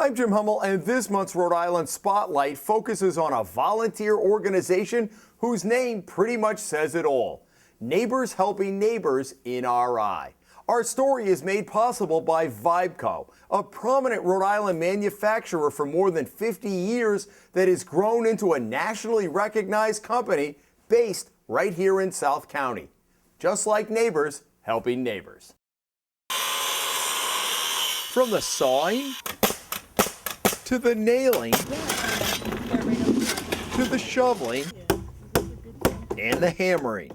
I'm Jim Hummel, and this month's Rhode Island Spotlight focuses on a volunteer organization whose name pretty much says it all. Neighbors Helping Neighbors in RI. Our story is made possible by Vibeco, a prominent Rhode Island manufacturer for more than 50 years that has grown into a nationally recognized company based right here in South County. Just like Neighbors Helping Neighbors. From the sawing to the nailing, to the shoveling, and the hammering.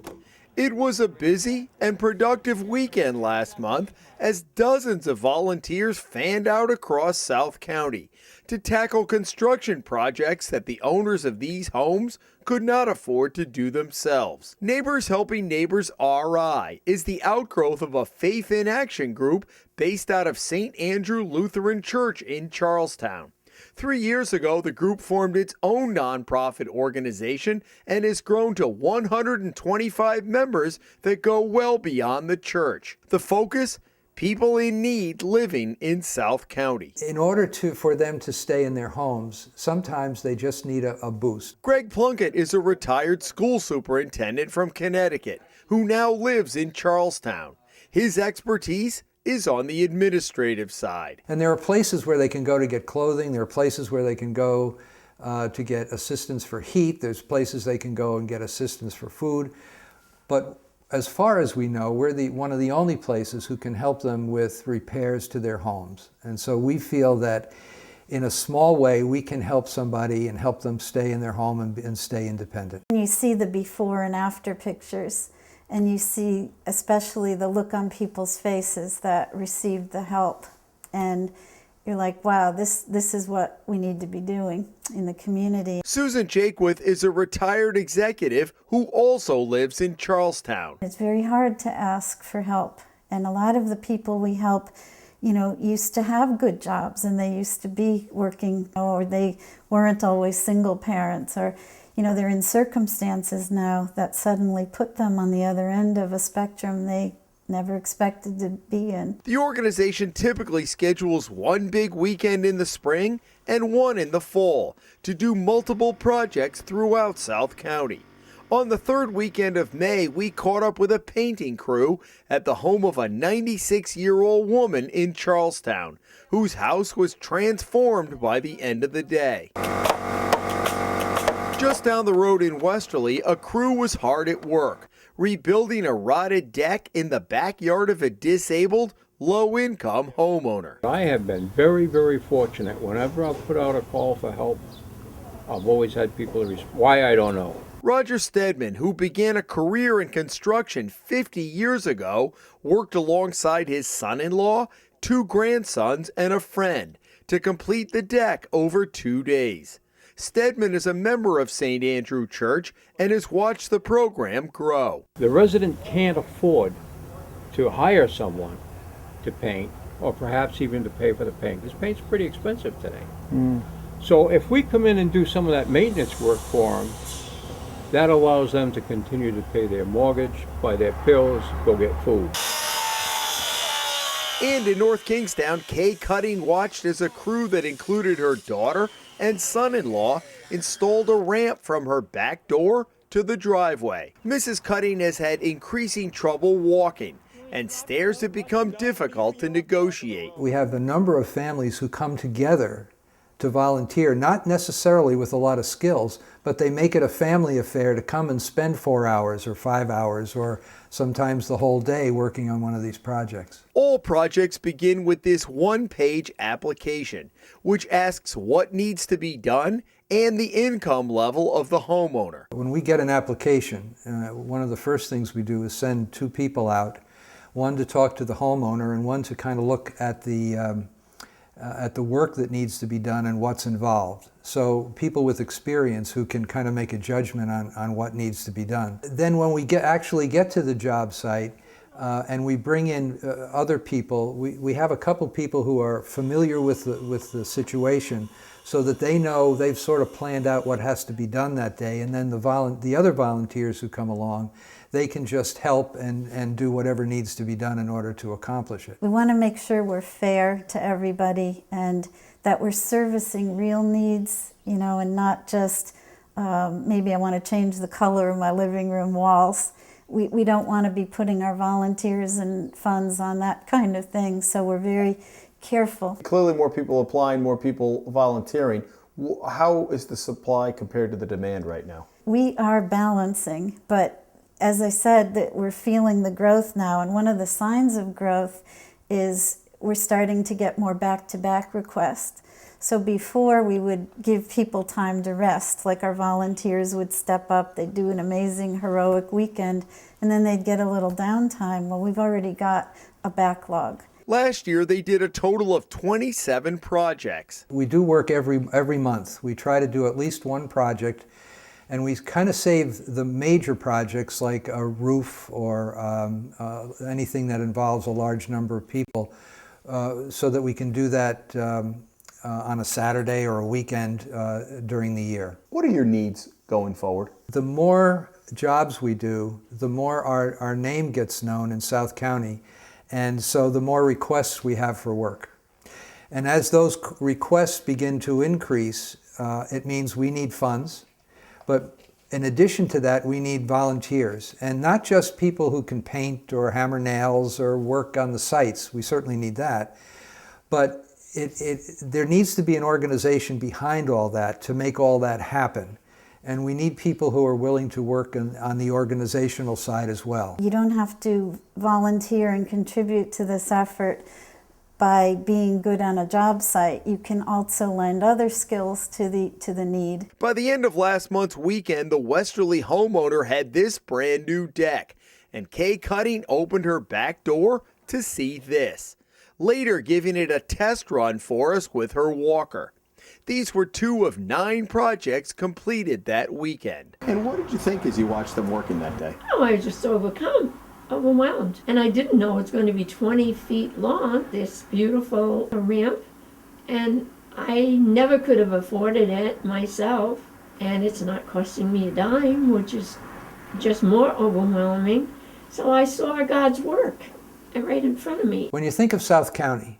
It was a busy and productive weekend last month as dozens of volunteers fanned out across South County to tackle construction projects that the owners of these homes could not afford to do themselves. Neighbors Helping Neighbors RI is the outgrowth of a Faith in Action group based out of St. Andrew Lutheran Church in Charlestown. 3 years ago, the group formed its own nonprofit organization and has grown to 125 members that go well beyond the church. The focus? People in need living in South County. In order for them to stay in their homes, sometimes they just need a boost. Greg Plunkett is a retired school superintendent from Connecticut who now lives in Charlestown. His expertise is on the administrative side. And there are places where they can go to get clothing. There are places where they can go to get assistance for heat. There's places they can go and get assistance for food. But as far as we know, we're one of the only places who can help them with repairs to their homes. And so we feel that in a small way, we can help somebody and help them stay in their home and stay independent. You see the before and after pictures, and you see especially the look on people's faces that received the help. And you're like, wow, this is what we need to be doing in the community. Susan Jakewith is a retired executive who also lives in Charlestown. It's very hard to ask for help. And a lot of the people we help, used to have good jobs and they used to be working, or they weren't always single parents, or they're in circumstances now that suddenly put them on the other end of a spectrum they never expected to be in. The organization typically schedules one big weekend in the spring and one in the fall to do multiple projects throughout South County. On the third weekend of May, we caught up with a painting crew at the home of a 96-year-old woman in Charlestown, whose house was transformed by the end of the day. Just down the road in Westerly, a crew was hard at work, rebuilding a rotted deck in the backyard of a disabled, low-income homeowner. I have been very, very fortunate. Whenever I've put out a call for help, I've always had people respond. Why, I don't know. Roger Stedman, who began a career in construction 50 years ago, worked alongside his son-in-law, 2 grandsons, and a friend to complete the deck over 2 days. Stedman is a member of St. Andrew Church and has watched the program grow. The resident can't afford to hire someone to paint, or perhaps even to pay for the paint, because paint's pretty expensive today. So if we come in and do some of that maintenance work for them, that allows them to continue to pay their mortgage, buy their pills, go get food. And in North Kingstown, Kay Cutting watched as a crew that included her daughter and son-in-law installed a ramp from her back door to the driveway. Mrs. Cutting has had increasing trouble walking, and stairs have become difficult to negotiate. We have a number of families who come together to volunteer, not necessarily with a lot of skills, but they make it a family affair to come and spend 4 hours or 5 hours or sometimes the whole day working on one of these projects. All projects begin with this one-page application, which asks what needs to be done and the income level of the homeowner. When we get an application, one of the first things we do is send 2 people out, one to talk to the homeowner and one to kind of look at the work that needs to be done and what's involved. So people with experience who can kind of make a judgment on what needs to be done. Then when we actually get to the job site and we bring in other people, we have a couple people who are familiar with the situation so that they know they've sort of planned out what has to be done that day, and then the other volunteers who come along, they can just help and do whatever needs to be done in order to accomplish it. We want to make sure we're fair to everybody and that we're servicing real needs, and not just maybe I want to change the color of my living room walls. We don't want to be putting our volunteers and funds on that kind of thing, so we're very careful. Clearly more people applying, more people volunteering. How is the supply compared to the demand right now? We are balancing, but as I said, that we're feeling the growth now, and one of the signs of growth is we're starting to get more back-to-back requests. So before we would give people time to rest, like our volunteers would step up, they'd do an amazing heroic weekend, and then they'd get a little downtime. Well, we've already got a backlog. Last year, they did a total of 27 projects. We do work every month. We try to do at least one project, and we kind of save the major projects like a roof or anything that involves a large number of people so that we can do that on a Saturday or a weekend during the year. What are your needs going forward? The more jobs we do, the more our name gets known in South County, and so the more requests we have for work. And as those requests begin to increase, it means we need funds, but in addition to that, we need volunteers, and not just people who can paint or hammer nails or work on the sites. We certainly need that, but there needs to be an organization behind all that to make all that happen. And we need people who are willing to work on the organizational side as well. You don't have to volunteer and contribute to this effort by being good on a job site. You can also lend other skills to the need. By the end of last month's weekend, the Westerly homeowner had this brand new deck, and Kay Cutting opened her back door to see this, later giving it a test run for us with her walker. These were 2 of 9 projects completed that weekend. And what did you think as you watched them working that day? Oh, I was just overwhelmed. And I didn't know it's going to be 20 feet long, this beautiful ramp. And I never could have afforded it myself. And it's not costing me a dime, which is just more overwhelming. So I saw God's work right in front of me. When you think of South County,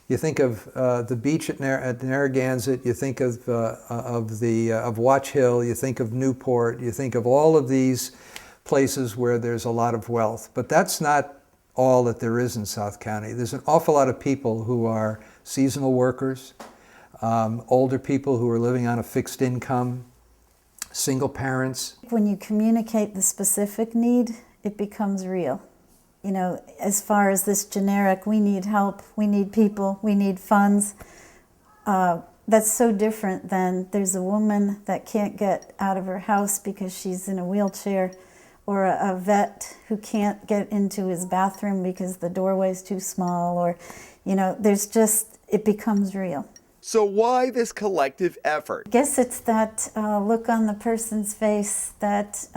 you think of the beach at Narragansett, you think of Watch Hill, you think of Newport, you think of all of these places where there's a lot of wealth. But that's not all that there is in South County. There's an awful lot of people who are seasonal workers, older people who are living on a fixed income, single parents. When you communicate the specific need, it becomes real. As far as this generic, we need help, we need people, we need funds, that's so different than there's a woman that can't get out of her house because she's in a wheelchair, or a vet who can't get into his bathroom because the doorway's too small, or, it becomes real. So why this collective effort? I guess it's that look on the person's face that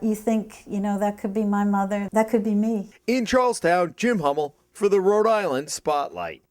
you think, that could be my mother, that could be me. In Charlestown, Jim Hummel for the Rhode Island Spotlight.